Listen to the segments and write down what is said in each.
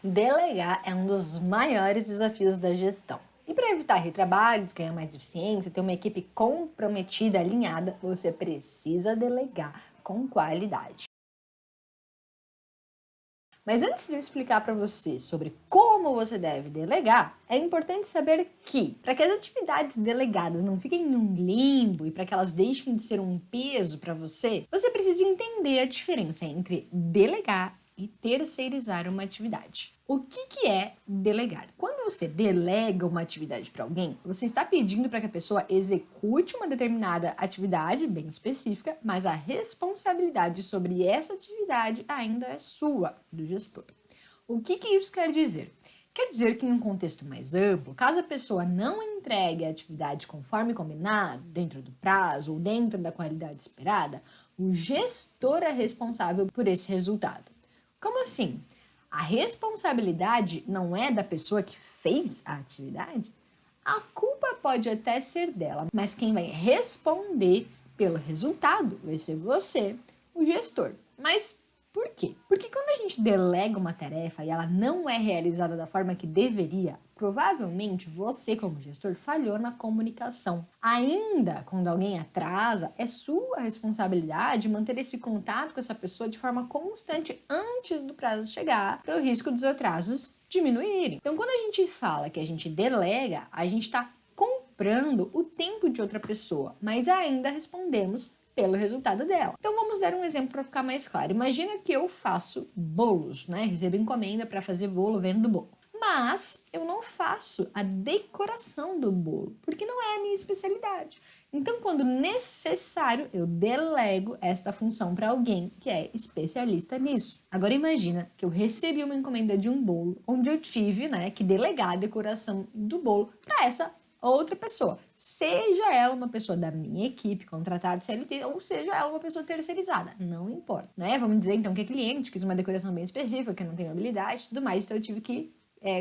Delegar é um dos maiores desafios da gestão. E para evitar retrabalhos, ganhar mais eficiência, ter uma equipe comprometida, alinhada, você precisa delegar com qualidade. Mas antes de eu explicar para você sobre como você deve delegar, é importante saber que, para que as atividades delegadas não fiquem em um limbo e para que elas deixem de ser um peso para você, você precisa entender a diferença entre delegar e terceirizar uma atividade. O que é delegar? Quando você delega uma atividade para alguém, você está pedindo para que a pessoa execute uma determinada atividade bem específica, mas a responsabilidade sobre essa atividade ainda é sua, do gestor. O que isso quer dizer? Quer dizer que, em um contexto mais amplo, caso a pessoa não entregue a atividade conforme combinado, dentro do prazo ou dentro da qualidade esperada, o gestor é responsável por esse resultado. Como assim? A responsabilidade não é da pessoa que fez a atividade? A culpa pode até ser dela, mas quem vai responder pelo resultado vai ser você, o gestor. Mas por quê? Porque quando a gente delega uma tarefa e ela não é realizada da forma que deveria, provavelmente você, como gestor, falhou na comunicação. Ainda quando alguém atrasa, é sua responsabilidade manter esse contato com essa pessoa de forma constante antes do prazo chegar, para o risco dos atrasos diminuírem. Então, quando a gente fala que a gente delega, a gente está comprando o tempo de outra pessoa, mas ainda respondemos pelo resultado dela. Então vamos dar um exemplo para ficar mais claro. Imagina que eu faço bolos, né? Recebo encomenda para fazer bolo, vendo bolo. Mas eu não faço a decoração do bolo, porque não é a minha especialidade. Então, quando necessário, eu delego esta função para alguém que é especialista nisso. Agora imagina que eu recebi uma encomenda de um bolo, onde eu tive, que delegar a decoração do bolo para essa outra pessoa, seja ela uma pessoa da minha equipe, contratada de CLT, ou seja ela uma pessoa terceirizada, não importa, né? Vamos dizer então que a cliente quis uma decoração bem específica, que eu não tenho habilidade e tudo mais, então eu tive que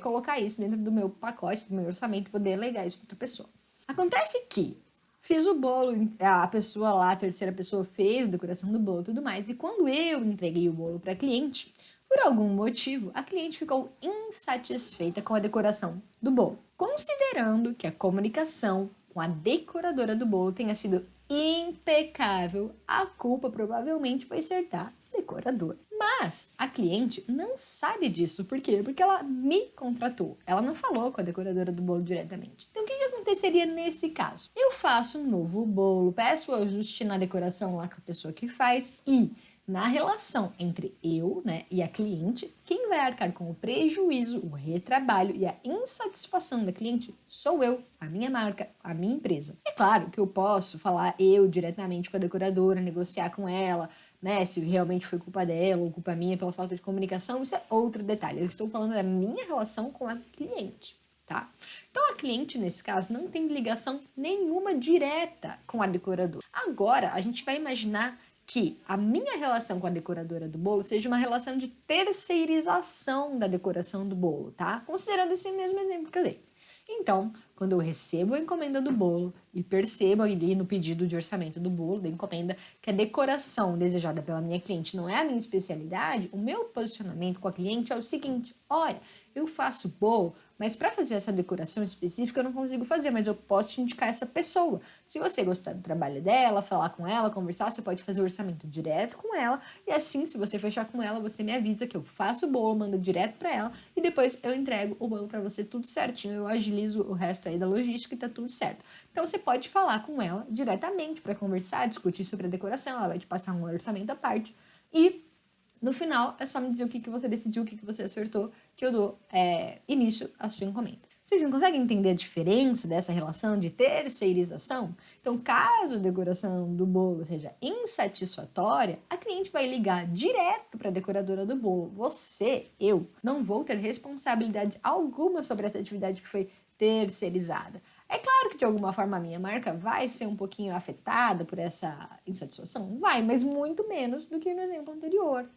colocar isso dentro do meu pacote, do meu orçamento, poder delegar isso para outra pessoa. Acontece que fiz o bolo, a pessoa lá, a terceira pessoa fez a decoração do bolo e tudo mais, e quando eu entreguei o bolo para a cliente, por algum motivo, a cliente ficou insatisfeita com a decoração do bolo, considerando que a comunicação com a decoradora do bolo tenha sido impecável. A culpa provavelmente vai ser da decoradora. Mas a cliente não sabe disso. Por quê? Porque ela me contratou. Ela não falou com a decoradora do bolo diretamente. Então, o que aconteceria nesse caso? Eu faço um novo bolo, peço o ajuste na decoração lá com a pessoa que faz e na relação entre eu, e a cliente, quem vai arcar com o prejuízo, o retrabalho e a insatisfação da cliente sou eu, a minha marca, a minha empresa. É claro que eu posso falar eu diretamente com a decoradora, negociar com ela, se realmente foi culpa dela ou culpa minha pela falta de comunicação, isso é outro detalhe. Eu estou falando da minha relação com a cliente, tá? Então, a cliente, nesse caso, não tem ligação nenhuma direta com a decoradora. Agora, a gente vai imaginar que a minha relação com a decoradora do bolo seja uma relação de terceirização da decoração do bolo, tá? Considerando esse mesmo exemplo que eu dei. Então, quando eu recebo a encomenda do bolo e percebo ali no pedido de orçamento do bolo, da encomenda, que a decoração desejada pela minha cliente não é a minha especialidade, o meu posicionamento com a cliente é o seguinte: olha, eu faço bolo, mas para fazer essa decoração específica eu não consigo fazer, mas eu posso te indicar essa pessoa. Se você gostar do trabalho dela, falar com ela, conversar, você pode fazer o orçamento direto com ela e assim, se você fechar com ela, você me avisa que eu faço o bolo, mando direto para ela e depois eu entrego o bolo para você tudo certinho, eu agilizo o resto aí da logística e tá tudo certo. Então você pode falar com ela diretamente para conversar, discutir sobre a decoração, ela vai te passar um orçamento à parte e no final, é só me dizer o que você decidiu, o que você acertou, que eu dou início à sua encomenda. Vocês não conseguem entender a diferença dessa relação de terceirização? Então, caso a decoração do bolo seja insatisfatória, a cliente vai ligar direto para a decoradora do bolo. Eu, não vou ter responsabilidade alguma sobre essa atividade que foi terceirizada. É claro que de alguma forma a minha marca vai ser um pouquinho afetada por essa insatisfação, vai, mas muito menos do que no exemplo anterior.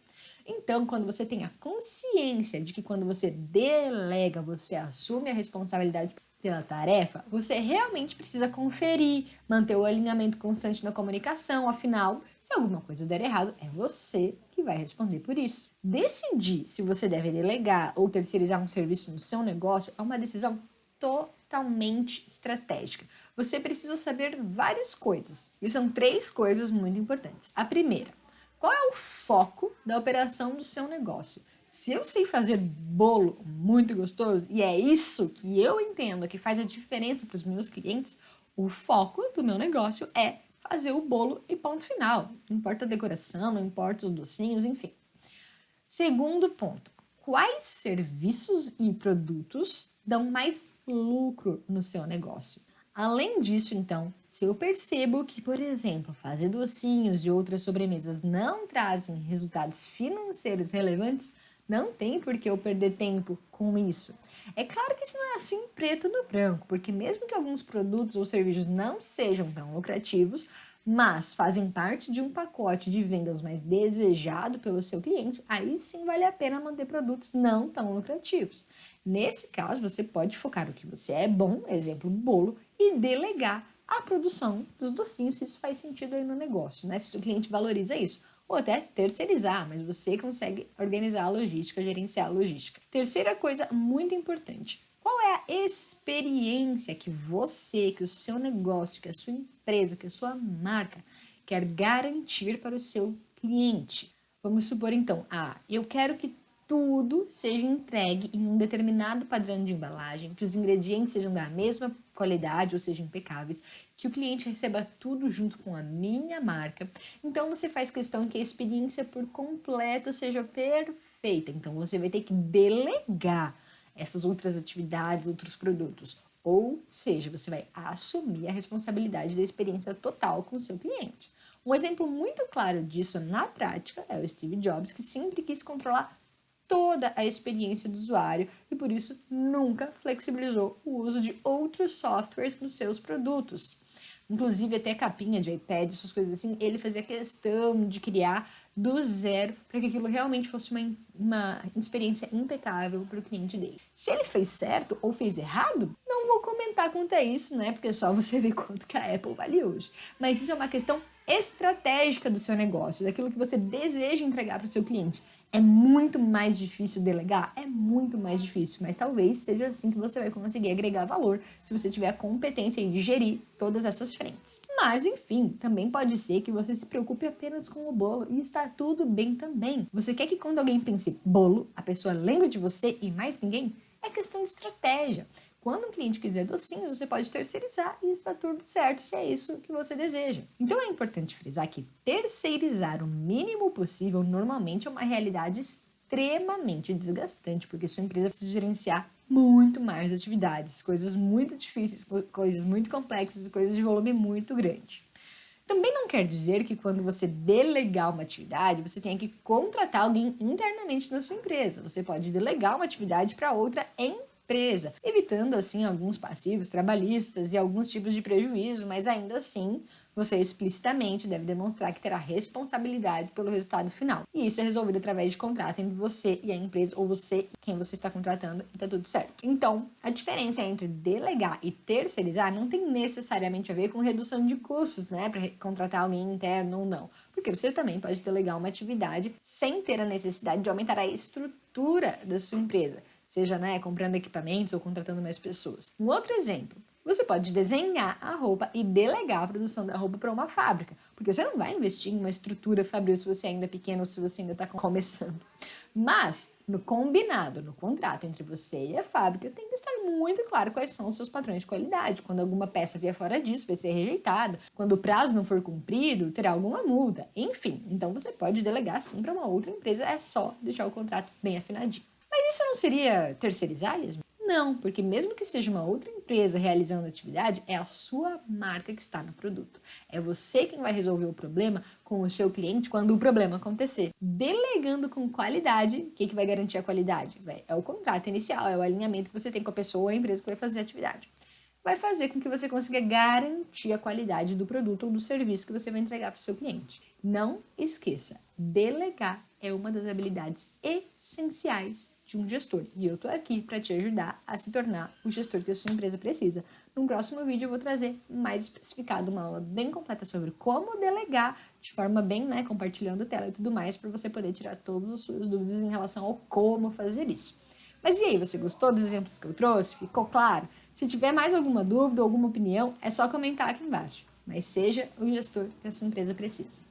Então, quando você tem a consciência de que quando você delega, você assume a responsabilidade pela tarefa, você realmente precisa conferir, manter o alinhamento constante na comunicação, afinal, se alguma coisa der errado, é você que que vai responder por isso. Decidir se você deve delegar ou terceirizar um serviço no seu negócio é uma decisão totalmente estratégica. Você precisa saber várias coisas, e são 3 coisas muito importantes. A primeira, qual é o foco da operação do seu negócio? Se eu sei fazer bolo muito gostoso, e é isso que eu entendo que faz a diferença para os meus clientes, o foco do meu negócio é fazer o bolo e ponto final. Não importa a decoração, não importa os docinhos, enfim. Segundo ponto, quais serviços e produtos dão mais lucro no seu negócio? Além disso, então, se eu percebo que, por exemplo, fazer docinhos e outras sobremesas não trazem resultados financeiros relevantes, não tem por que eu perder tempo com isso. É claro que isso não é assim preto no branco, porque mesmo que alguns produtos ou serviços não sejam tão lucrativos, mas fazem parte de um pacote de vendas mais desejado pelo seu cliente, aí sim vale a pena manter produtos não tão lucrativos. Nesse caso, você pode focar no que você é bom, exemplo, bolo, e delegar a produção dos docinhos, se isso faz sentido aí no negócio, né? Se o cliente valoriza isso. Ou até terceirizar, mas você consegue organizar a logística, gerenciar a logística. Terceira coisa muito importante. Qual é a experiência que você, que o seu negócio, que a sua empresa, que a sua marca quer garantir para o seu cliente? Vamos supor então, eu quero que tudo seja entregue em um determinado padrão de embalagem, que os ingredientes sejam da mesma qualidade ou sejam impecáveis, que o cliente receba tudo junto com a minha marca. Então você faz questão que a experiência por completo seja perfeita. Então você vai ter que delegar essas outras atividades, outros produtos. Ou seja, você vai assumir a responsabilidade da experiência total com o seu cliente. Um exemplo muito claro disso na prática é o Steve Jobs, que sempre quis controlar toda a experiência do usuário e por isso nunca flexibilizou o uso de outros softwares nos seus produtos. Inclusive até capinha de iPad, essas coisas assim, ele fazia questão de criar do zero para que aquilo realmente fosse uma experiência impecável para o cliente dele. Se ele fez certo ou fez errado, não vou comentar quanto é isso, né? Porque é só você ver quanto que a Apple vale hoje. Mas isso é uma questão estratégica do seu negócio, daquilo que você deseja entregar para o seu cliente. É muito mais difícil delegar? É muito mais difícil, mas talvez seja assim que você vai conseguir agregar valor se você tiver a competência de gerir todas essas frentes. Mas, enfim, também pode ser que você se preocupe apenas com o bolo e está tudo bem também. Você quer que quando alguém pense bolo, a pessoa lembre de você e mais ninguém? É questão de estratégia. Quando um cliente quiser docinhos, você pode terceirizar e está tudo certo se é isso que você deseja. Então é importante frisar que terceirizar o mínimo possível normalmente é uma realidade extremamente desgastante, porque sua empresa precisa gerenciar muito mais atividades, coisas muito difíceis, coisas muito complexas e coisas de volume muito grande. Também não quer dizer que quando você delegar uma atividade, você tenha que contratar alguém internamente na sua empresa. Você pode delegar uma atividade para outra empresa, evitando assim alguns passivos trabalhistas e alguns tipos de prejuízo, mas ainda assim você explicitamente deve demonstrar que terá responsabilidade pelo resultado final. E isso é resolvido através de contrato entre você e a empresa, ou você e quem você está contratando, e tá tudo certo. Então, a diferença entre delegar e terceirizar não tem necessariamente a ver com redução de custos, né, para contratar alguém interno ou não. Porque você também pode delegar uma atividade sem ter a necessidade de aumentar a estrutura da sua empresa, seja, né, comprando equipamentos ou contratando mais pessoas. Um outro exemplo. Você pode desenhar a roupa e delegar a produção da roupa para uma fábrica, porque você não vai investir em uma estrutura fabril se você ainda é pequeno ou se você ainda está começando. Mas, no combinado, no contrato entre você e a fábrica, tem que estar muito claro quais são os seus padrões de qualidade. Quando alguma peça vier fora disso, vai ser rejeitada. Quando o prazo não for cumprido, terá alguma multa. Enfim, então você pode delegar sim para uma outra empresa, é só deixar o contrato bem afinadinho. Mas isso não seria terceirizar, Yasmin? Não, porque mesmo que seja uma outra empresa realizando a atividade, é a sua marca que está no produto. É você quem vai resolver o problema com o seu cliente quando o problema acontecer. Delegando com qualidade, o que vai garantir a qualidade? É o contrato inicial, é o alinhamento que você tem com a pessoa ou a empresa que vai fazer a atividade. Vai fazer com que você consiga garantir a qualidade do produto ou do serviço que você vai entregar para o seu cliente. Não esqueça, delegar é uma das habilidades essenciais de um gestor. E eu tô aqui para te ajudar a se tornar o gestor que a sua empresa precisa. Num próximo vídeo eu vou trazer mais especificado uma aula bem completa sobre como delegar de forma bem, né, compartilhando tela e tudo mais, para você poder tirar todas as suas dúvidas em relação ao como fazer isso. Mas e aí, você gostou dos exemplos que eu trouxe? Ficou claro? Se tiver mais alguma dúvida ou alguma opinião, é só comentar aqui embaixo. Mas seja o gestor que a sua empresa precisa.